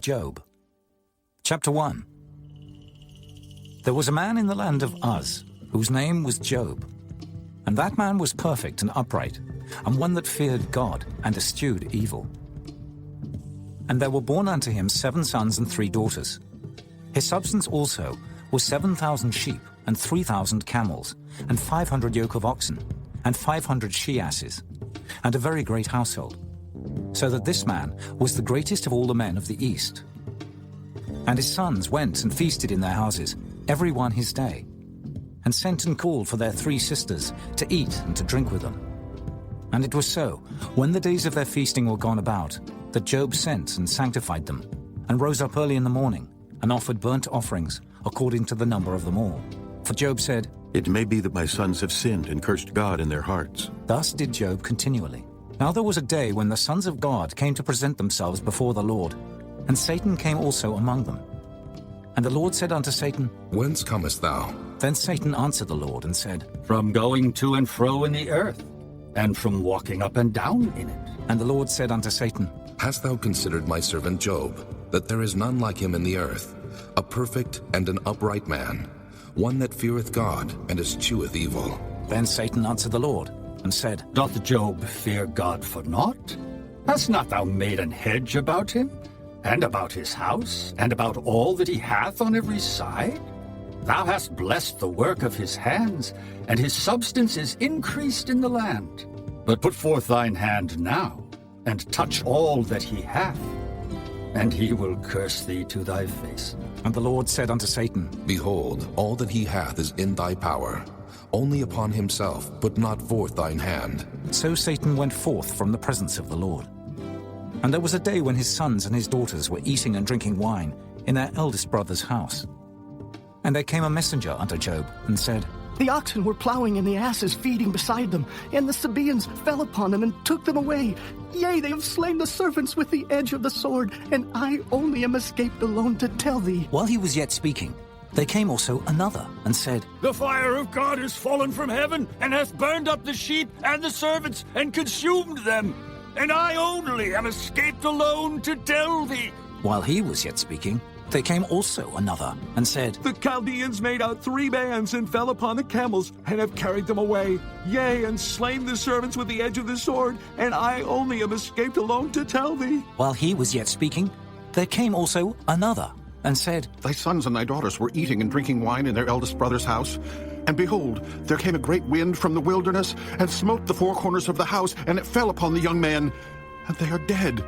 Job. Chapter 1. There was a man in the land of Uz, whose name was Job. And that man was perfect and upright, and one that feared God and eschewed evil. And there were born unto him 7 sons and 3 daughters. His substance also was 7,000 sheep, and 3,000 camels, and 500 yoke of oxen, and 500 she-asses, and a very great household. So that this man was the greatest of all the men of the east. And his sons went and feasted in their houses, every one his day, and sent and called for their 3 sisters to eat and to drink with them. And it was so, when the days of their feasting were gone about, that Job sent and sanctified them, and rose up early in the morning, and offered burnt offerings according to the number of them all. For Job said, It may be that my sons have sinned and cursed God in their hearts. Thus did Job continually. Now there was a day when the sons of God came to present themselves before the Lord, and Satan came also among them. And the Lord said unto Satan, Whence comest thou? Then Satan answered the Lord and said, From going to and fro in the earth, and from walking up and down in it. And the Lord said unto Satan, Hast thou considered my servant Job, that there is none like him in the earth, a perfect and an upright man, one that feareth God and escheweth evil? Then Satan answered the Lord and said, Doth Job fear God for naught? Hast not thou made an hedge about him, and about his house, and about all that he hath on every side? Thou hast blessed the work of his hands, and his substance is increased in the land. But put forth thine hand now, and touch all that he hath, and he will curse thee to thy face. And the Lord said unto Satan, Behold, all that he hath is in thy power. Only upon himself put not forth thine hand. So Satan went forth from the presence of the Lord. And there was a day when his sons and his daughters were eating and drinking wine in their eldest brother's house. And there came a messenger unto Job, and said, The oxen were plowing, and the asses feeding beside them, and the Sabaeans fell upon them and took them away. Yea, they have slain the servants with the edge of the sword, and I only am escaped alone to tell thee. While he was yet speaking, there came also another, and said, The fire of God is fallen from heaven, and hath burned up the sheep and the servants, and consumed them. And I only am escaped alone to tell thee. While he was yet speaking, there came also another, and said, The Chaldeans made out 3 bands, and fell upon the camels, and have carried them away. Yea, and slain the servants with the edge of the sword, and I only am escaped alone to tell thee. While he was yet speaking, there came also another, and said, Thy sons and thy daughters were eating and drinking wine in their eldest brother's house. And behold, there came a great wind from the wilderness, and smote the 4 corners of the house, and it fell upon the young men, and they are dead.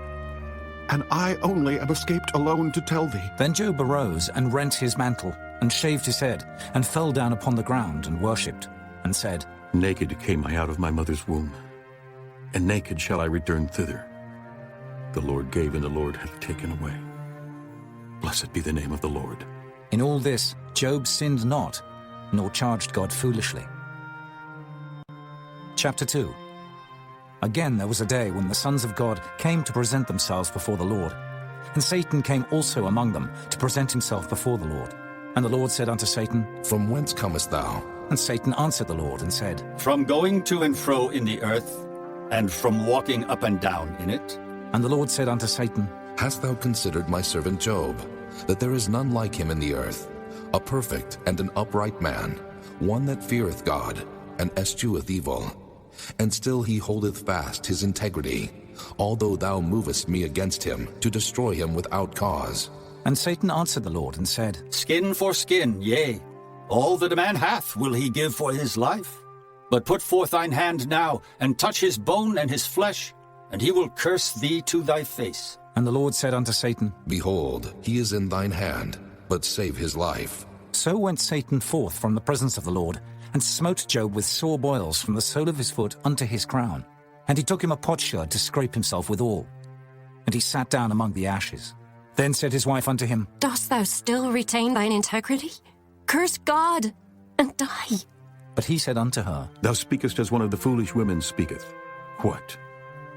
And I only am escaped alone to tell thee. Then Job arose and rent his mantle, and shaved his head, and fell down upon the ground, and worshipped, and said, Naked came I out of my mother's womb, and naked shall I return thither. The Lord gave, and the Lord hath taken away. Blessed be the name of the Lord. In all this Job sinned not, nor charged God foolishly. Chapter 2. Again there was a day when the sons of God came to present themselves before the Lord. And Satan came also among them to present himself before the Lord. And the Lord said unto Satan, From whence comest thou? And Satan answered the Lord and said, From going to and fro in the earth, and from walking up and down in it. And the Lord said unto Satan, Hast thou considered my servant Job, that there is none like him in the earth, a perfect and an upright man, one that feareth God, and escheweth evil? And still he holdeth fast his integrity, although thou movest me against him, to destroy him without cause. And Satan answered the Lord and said, Skin for skin, yea, all that a man hath will he give for his life. But put forth thine hand now, and touch his bone and his flesh, and he will curse thee to thy face. And the Lord said unto Satan, Behold, he is in thine hand, but save his life. So went Satan forth from the presence of the Lord, and smote Job with sore boils from the sole of his foot unto his crown. And he took him a potsherd to scrape himself withal. And he sat down among the ashes. Then said his wife unto him, Dost thou still retain thine integrity? Curse God, and die. But he said unto her, Thou speakest as one of the foolish women speaketh. What?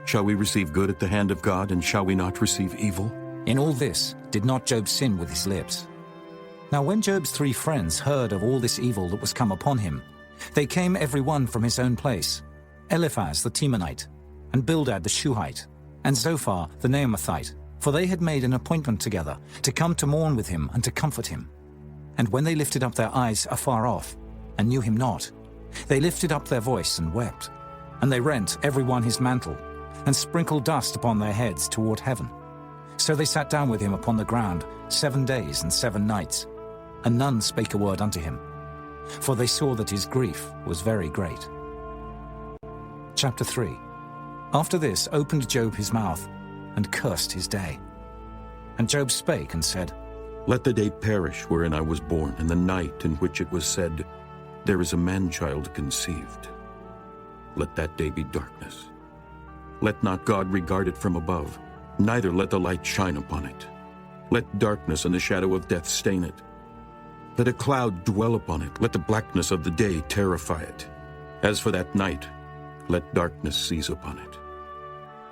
Shall we receive good at the hand of God, and shall we not receive evil? In all this did not Job sin with his lips. Now when Job's 3 friends heard of all this evil that was come upon him, they came every one from his own place, Eliphaz the Temanite, and Bildad the Shuhite, and Zophar the Naamathite, For they had made an appointment together to come to mourn with him and to comfort him. And when they lifted up their eyes afar off, and knew him not, they lifted up their voice and wept. And they rent every one his mantle, and sprinkled dust upon their heads toward heaven. So they sat down with him upon the ground 7 days and 7 nights, and none spake a word unto him, for they saw that his grief was very great. Chapter 3. After this opened Job his mouth, and cursed his day. And Job spake and said, Let the day perish wherein I was born, and the night in which it was said, There is a man-child conceived. Let that day be darkness. Let not God regard it from above, neither let the light shine upon it. Let darkness and the shadow of death stain it. Let a cloud dwell upon it, let the blackness of the day terrify it. As for that night, let darkness seize upon it.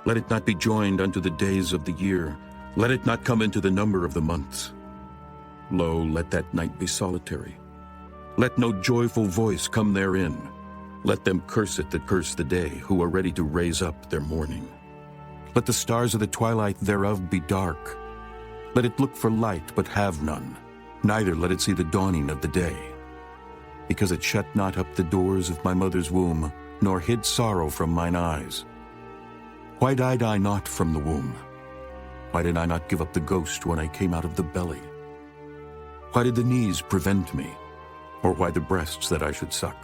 Let it not be joined unto the days of the year, let it not come into the number of the months. Lo, let that night be solitary. Let no joyful voice come therein. Let them curse it that curse the day, who are ready to raise up their mourning. Let the stars of the twilight thereof be dark. Let it look for light, but have none, neither let it see the dawning of the day. Because it shut not up the doors of my mother's womb, nor hid sorrow from mine eyes. Why died I not from the womb? Why did I not give up the ghost when I came out of the belly? Why did the knees prevent me, or why the breasts that I should suck?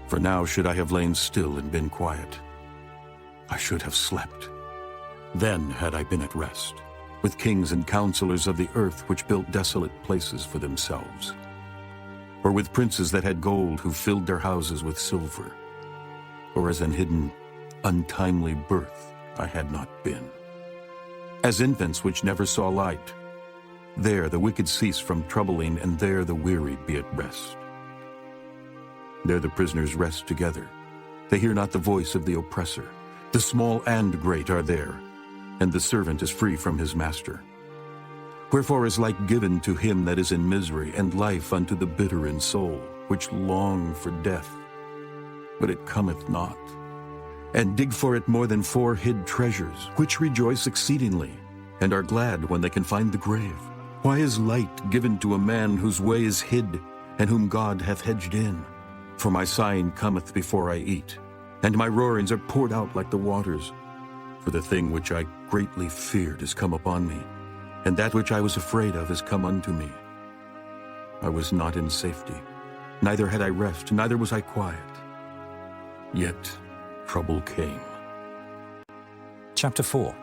For now should I have lain still and been quiet. I should have slept. Then had I been at rest, with kings and counselors of the earth which built desolate places for themselves, or with princes that had gold who filled their houses with silver, or as an hidden, untimely birth I had not been. As infants which never saw light, there the wicked cease from troubling, and there the weary be at rest. There the prisoners rest together. They hear not the voice of the oppressor. The small and great are there, and the servant is free from his master. Wherefore is light given to him that is in misery, and life unto the bitter in soul, which long for death, but it cometh not, and dig for it more than 4 hid treasures, which rejoice exceedingly, and are glad when they can find the grave. Why is light given to a man whose way is hid, and whom God hath hedged in? For my sighing cometh before I eat, and my roarings are poured out like the waters. For the thing which I greatly feared is come upon me, and that which I was afraid of is come unto me. I was not in safety, neither had I rest, neither was I quiet. Yet trouble came. Chapter 4.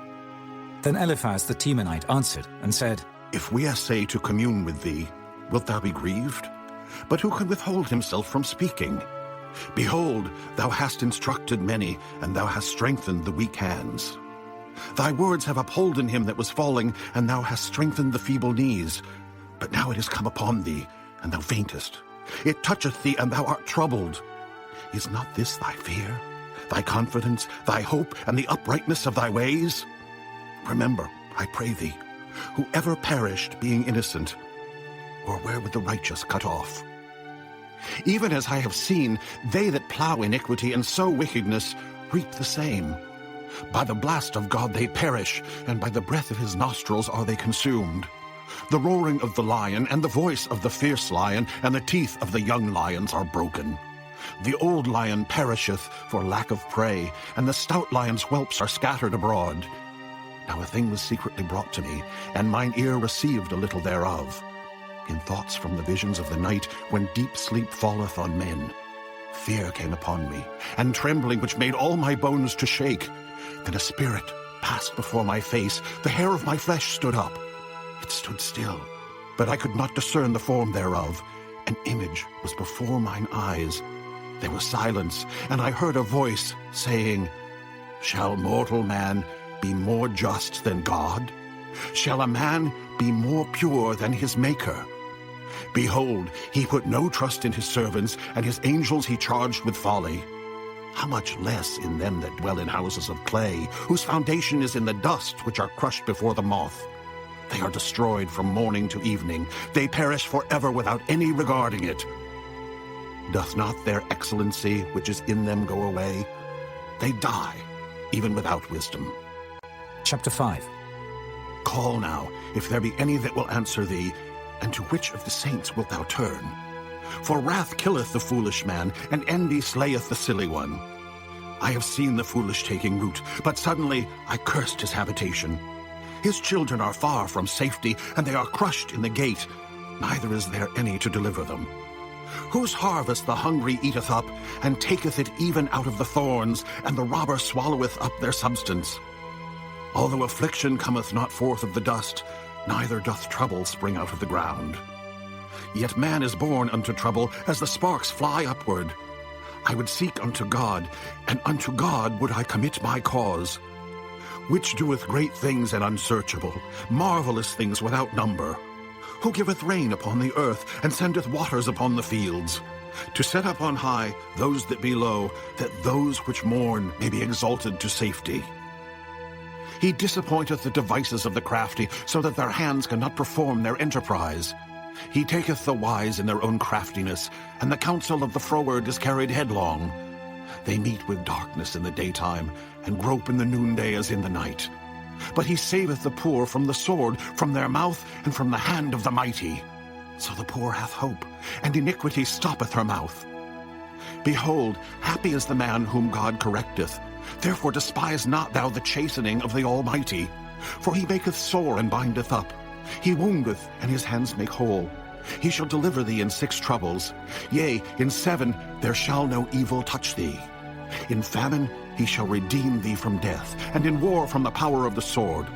Then Eliphaz the Temanite answered and said, If we essay to commune with thee, wilt thou be grieved? But who can withhold himself from speaking? Behold, thou hast instructed many, and thou hast strengthened the weak hands. Thy words have upholden him that was falling, and thou hast strengthened the feeble knees. But now it is come upon thee, and thou faintest. It toucheth thee, and thou art troubled. Is not this thy fear, thy confidence, thy hope, and the uprightness of thy ways? Remember, I pray thee, whoever perished being innocent, or where would the righteous cut off? Even as I have seen, they that plow iniquity and sow wickedness reap the same. By the blast of God they perish, and by the breath of his nostrils are they consumed. The roaring of the lion, and the voice of the fierce lion, and the teeth of the young lions are broken. The old lion perisheth for lack of prey, and the stout lion's whelps are scattered abroad. Now a thing was secretly brought to me, and mine ear received a little thereof. In thoughts from the visions of the night, when deep sleep falleth on men, fear came upon me, and trembling which made all my bones to shake. Then a spirit passed before my face, the hair of my flesh stood up. It stood still, but I could not discern the form thereof. An image was before mine eyes. There was silence, and I heard a voice saying, Shall mortal man be more just than God? Shall a man be more pure than his Maker? Behold, he put no trust in his servants, and his angels he charged with folly. How much less in them that dwell in houses of clay, whose foundation is in the dust, which are crushed before the moth. They are destroyed from morning to evening. They perish forever without any regarding it. Doth not their excellency which is in them go away? They die, even without wisdom. Chapter 5. Call now, if there be any that will answer thee, and to which of the saints wilt thou turn? For wrath killeth the foolish man, and envy slayeth the silly one. I have seen the foolish taking root, but suddenly I cursed his habitation. His children are far from safety, and they are crushed in the gate, neither is there any to deliver them. Whose harvest the hungry eateth up, and taketh it even out of the thorns, and the robber swalloweth up their substance. Although affliction cometh not forth of the dust, neither doth trouble spring out of the ground. Yet man is born unto trouble, as the sparks fly upward. I would seek unto God, and unto God would I commit my cause. Which doeth great things and unsearchable, marvelous things without number. Who giveth rain upon the earth, and sendeth waters upon the fields. To set up on high those that be low, that those which mourn may be exalted to safety. He disappointeth the devices of the crafty, so that their hands cannot perform their enterprise. He taketh the wise in their own craftiness, and the counsel of the froward is carried headlong. They meet with darkness in the daytime, and grope in the noonday as in the night. But he saveth the poor from the sword, from their mouth, and from the hand of the mighty. So the poor hath hope, and iniquity stoppeth her mouth. Behold, happy is the man whom God correcteth. Therefore despise not thou the chastening of the Almighty. For he maketh sore and bindeth up. He woundeth, and his hands make whole. He shall deliver thee in 6 troubles. Yea, in 7 there shall no evil touch thee. In famine he shall redeem thee from death, and in war from the power of the sword.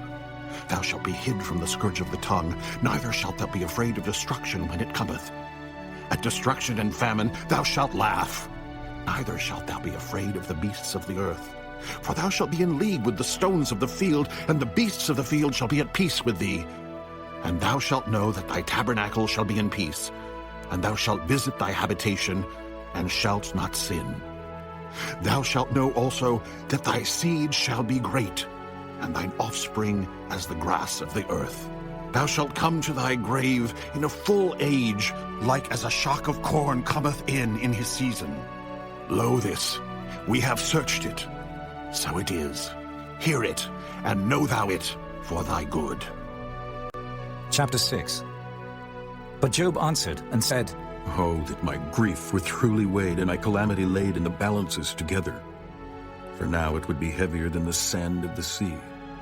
Thou shalt be hid from the scourge of the tongue, neither shalt thou be afraid of destruction when it cometh. At destruction and famine thou shalt laugh, neither shalt thou be afraid of the beasts of the earth. For thou shalt be in league with the stones of the field, and the beasts of the field shall be at peace with thee. And thou shalt know that thy tabernacle shall be in peace, and thou shalt visit thy habitation, and shalt not sin. Thou shalt know also that thy seed shall be great, and thine offspring as the grass of the earth. Thou shalt come to thy grave in a full age, like as a shock of corn cometh in his season. Lo this, we have searched it. So it is. Hear it, and know thou it for thy good. Chapter 6. But Job answered and said, Oh, that my grief were truly weighed, and my calamity laid in the balances together. For now it would be heavier than the sand of the sea.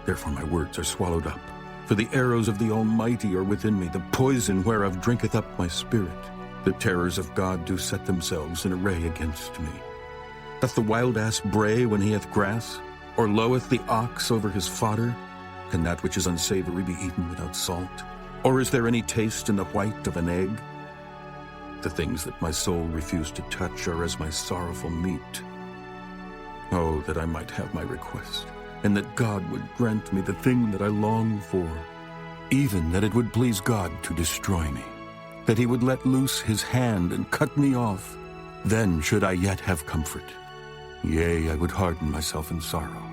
Therefore my words are swallowed up. For the arrows of the Almighty are within me, the poison whereof drinketh up my spirit. The terrors of God do set themselves in array against me. Doth the wild ass bray when he hath grass? Or loweth the ox over his fodder? Can that which is unsavory be eaten without salt? Or is there any taste in the white of an egg? The things that my soul refused to touch are as my sorrowful meat. Oh, that I might have my request, and that God would grant me the thing that I long for, even that it would please God to destroy me, that he would let loose his hand and cut me off. Then should I yet have comfort. Yea, I would harden myself in sorrow.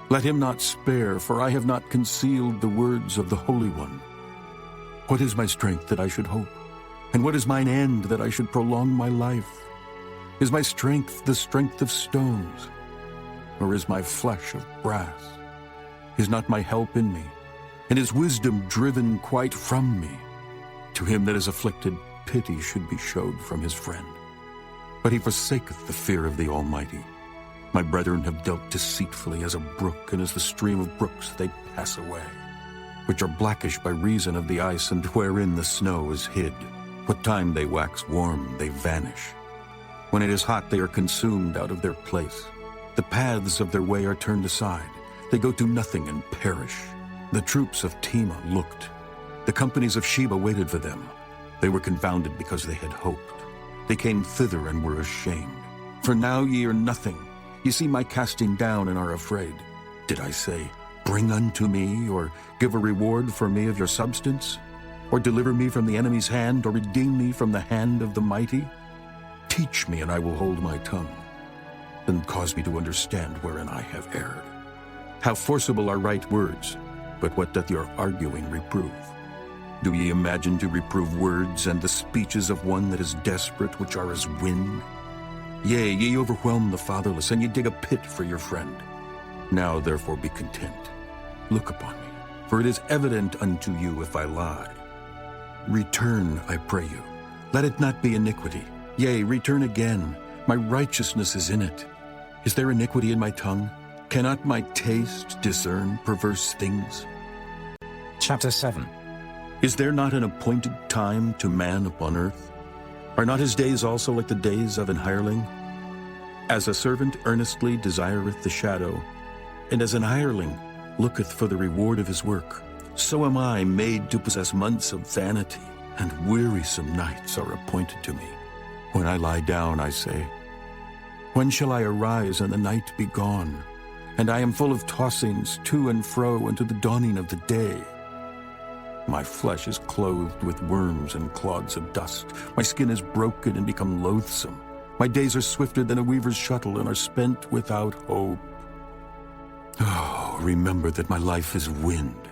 Let him not spare, for I have not concealed the words of the Holy One. What is my strength that I should hope? And what is mine end that I should prolong my life? Is my strength the strength of stones? Or is my flesh of brass? Is not my help in me? And is wisdom driven quite from me? To him that is afflicted, pity should be showed from his friend. But he forsaketh the fear of the Almighty. My brethren have dealt deceitfully as a brook, and as the stream of brooks they pass away, which are blackish by reason of the ice, and wherein the snow is hid. What time they wax warm, they vanish. When it is hot, they are consumed out of their place. The paths of their way are turned aside. They go to nothing and perish. The troops of Tema looked. The companies of Sheba waited for them. They were confounded because they had hoped. They came thither and were ashamed. For now ye are nothing. Ye see my casting down and are afraid. Did I say, bring unto me, or give a reward for me of your substance? Or deliver me from the enemy's hand, or redeem me from the hand of the mighty? Teach me, and I will hold my tongue. Then cause me to understand wherein I have erred. How forcible are right words, but what doth your arguing reprove? Do ye imagine to reprove words and the speeches of one that is desperate, which are as wind? Yea, ye overwhelm the fatherless, and ye dig a pit for your friend. Now therefore be content. Look upon me, for it is evident unto you if I lie. Return, I pray you. Let it not be iniquity. Yea, return again. My righteousness is in it. Is there iniquity in my tongue? Cannot my taste discern perverse things? Chapter 7. Is there not an appointed time to man upon earth? Are not his days also like the days of an hireling? As a servant earnestly desireth the shadow, and as an hireling looketh for the reward of his work, so am I made to possess months of vanity, and wearisome nights are appointed to me. When I lie down, I say, when shall I arise and the night be gone? And I am full of tossings to and fro unto the dawning of the day. My flesh is clothed with worms and clods of dust. My skin is broken and become loathsome. My days are swifter than a weaver's shuttle and are spent without hope. Oh, remember that my life is wind.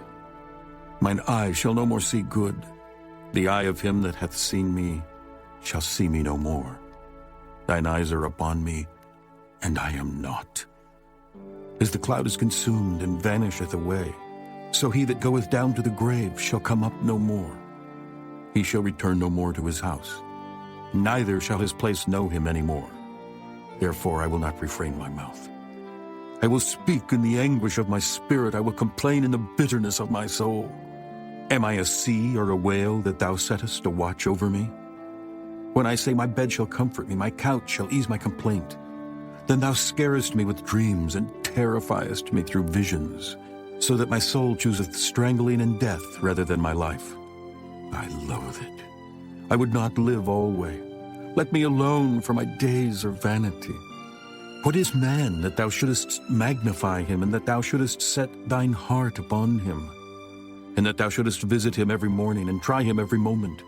Mine eye shall no more see good. The eye of him that hath seen me shall see me no more. Thine eyes are upon me, and I am not. As the cloud is consumed and vanisheth away, so he that goeth down to the grave shall come up no more. He shall return no more to his house, neither shall his place know him any more. Therefore I will not refrain my mouth. I will speak in the anguish of my spirit. I will complain in the bitterness of my soul. Am I a sea or a whale that thou settest a watch over me? When I say my bed shall comfort me, my couch shall ease my complaint, then thou scarest me with dreams and terrifiest me through visions, so that my soul chooseth strangling and death rather than my life. I loathe it. I would not live alway. Let me alone, for my days are vanity. What is man, that thou shouldest magnify him, and that thou shouldest set thine heart upon him, and that thou shouldest visit him every morning, and try him every moment?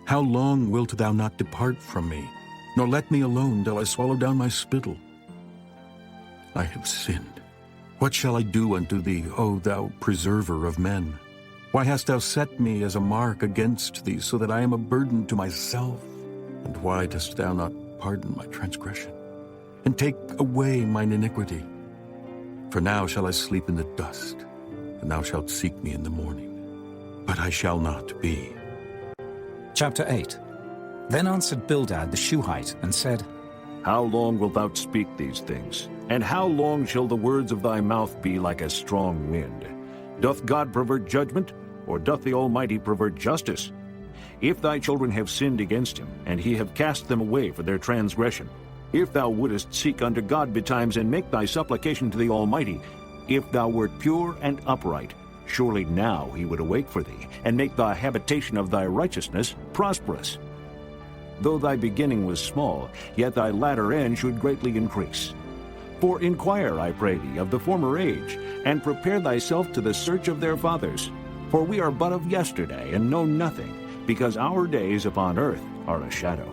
How long wilt thou not depart from me, nor let me alone till I swallow down my spittle? I have sinned. What shall I do unto thee, O thou preserver of men? Why hast thou set me as a mark against thee, so that I am a burden to myself? And why dost thou not pardon my transgression, and take away mine iniquity? For now shall I sleep in the dust, and thou shalt seek me in the morning. But I shall not be. Chapter 8. Then answered Bildad the Shuhite, and said, How long wilt thou speak these things? And how long shall the words of thy mouth be like a strong wind? Doth God pervert judgment, or doth the Almighty pervert justice? If thy children have sinned against him, and he have cast them away for their transgression, if thou wouldest seek unto God betimes, and make thy supplication to the Almighty, if thou wert pure and upright, surely now he would awake for thee, and make the habitation of thy righteousness prosperous. Though thy beginning was small, yet thy latter end should greatly increase. For inquire, I pray thee, of the former age, and prepare thyself to the search of their fathers. For we are but of yesterday, and know nothing, because our days upon earth are a shadow.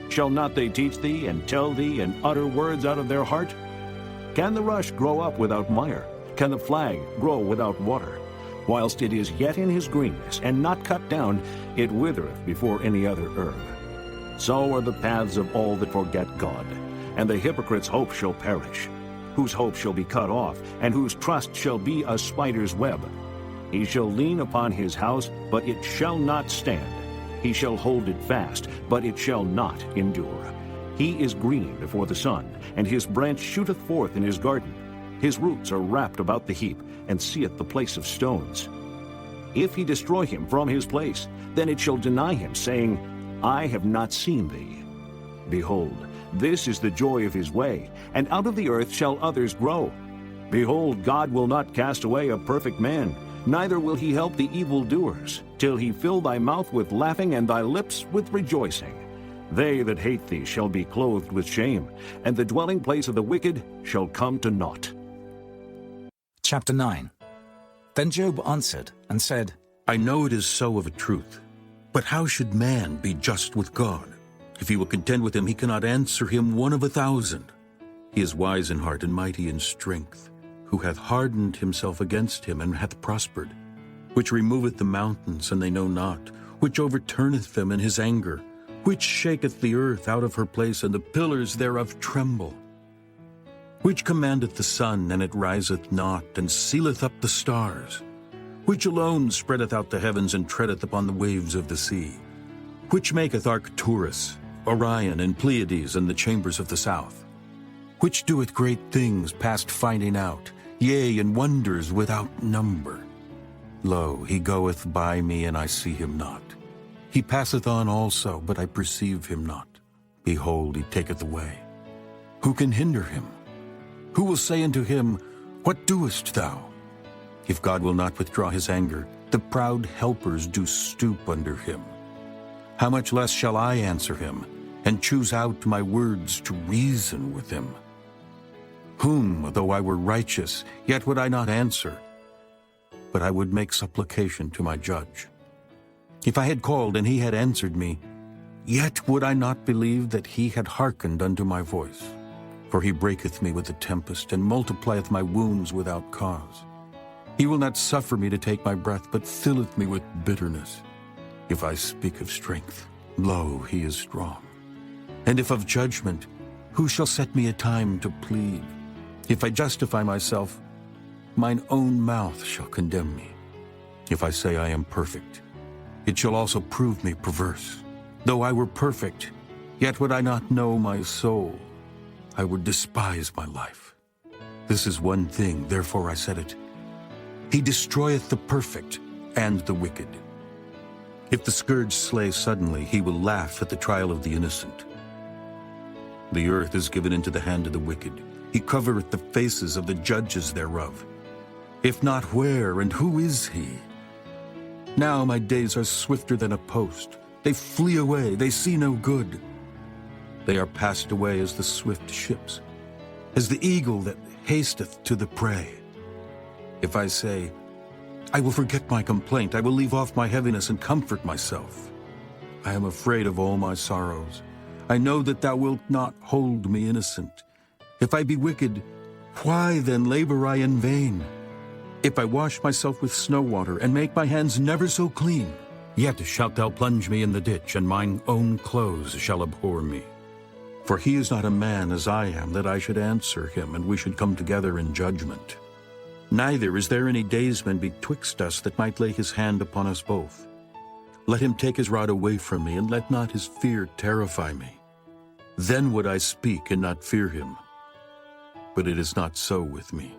Shall not they teach thee, and tell thee, and utter words out of their heart? Can the rush grow up without mire? Can the flag grow without water? Whilst it is yet in his greenness, and not cut down, it withereth before any other herb. So are the paths of all that forget God, and the hypocrite's hope shall perish, whose hope shall be cut off, and whose trust shall be a spider's web. He shall lean upon his house, but it shall not stand. He shall hold it fast, but it shall not endure. He is green before the sun, and his branch shooteth forth in his garden. His roots are wrapped about the heap, and seeth the place of stones. If he destroy him from his place, then it shall deny him, saying, I have not seen thee. Behold, this is the joy of his way, and out of the earth shall others grow. Behold, God will not cast away a perfect man, neither will he help the evildoers, till he fill thy mouth with laughing and thy lips with rejoicing. They that hate thee shall be clothed with shame, and the dwelling place of the wicked shall come to naught. Chapter 9. Then Job answered and said, I know it is so of a truth, but how should man be just with God? If he will contend with him, he cannot answer him 1 of 1,000. He is wise in heart and mighty in strength, who hath hardened himself against him, and hath prospered, which removeth the mountains, and they know not, which overturneth them in his anger, which shaketh the earth out of her place, and the pillars thereof tremble, which commandeth the sun, and it riseth not, and sealeth up the stars, Which alone spreadeth out the heavens and treadeth upon the waves of the sea? Which maketh Arcturus, Orion, and Pleiades, and the chambers of the south? Which doeth great things past finding out, yea, and wonders without number? Lo, he goeth by me, and I see him not. He passeth on also, but I perceive him not. Behold, he taketh away. Who can hinder him? Who will say unto him, What doest thou? If God will not withdraw his anger, the proud helpers do stoop under him. How much less shall I answer him, and choose out my words to reason with him? Whom, though I were righteous, yet would I not answer, but I would make supplication to my judge. If I had called, and he had answered me, yet would I not believe that he had hearkened unto my voice. For he breaketh me with a tempest, and multiplieth my wounds without cause. He will not suffer me to take my breath, but filleth me with bitterness. If I speak of strength, lo, he is strong. And if of judgment, who shall set me a time to plead? If I justify myself, mine own mouth shall condemn me. If I say I am perfect, it shall also prove me perverse. Though I were perfect, yet would I not know my soul. I would despise my life. This is one thing, therefore I said it. He destroyeth the perfect and the wicked. If the scourge slay suddenly, he will laugh at the trial of the innocent. The earth is given into the hand of the wicked. He covereth the faces of the judges thereof. If not, where and who is he? Now my days are swifter than a post. They flee away, they see no good. They are passed away as the swift ships, as the eagle that hasteth to the prey. If I say, I will forget my complaint, I will leave off my heaviness and comfort myself. I am afraid of all my sorrows. I know that thou wilt not hold me innocent. If I be wicked, why then labor I in vain? If I wash myself with snow water, and make my hands never so clean, yet shalt thou plunge me in the ditch, and mine own clothes shall abhor me. For he is not a man as I am, that I should answer him, and we should come together in judgment. Neither is there any daysman betwixt us that might lay his hand upon us both. Let him take his rod away from me, and let not his fear terrify me. Then would I speak and not fear him. But it is not so with me.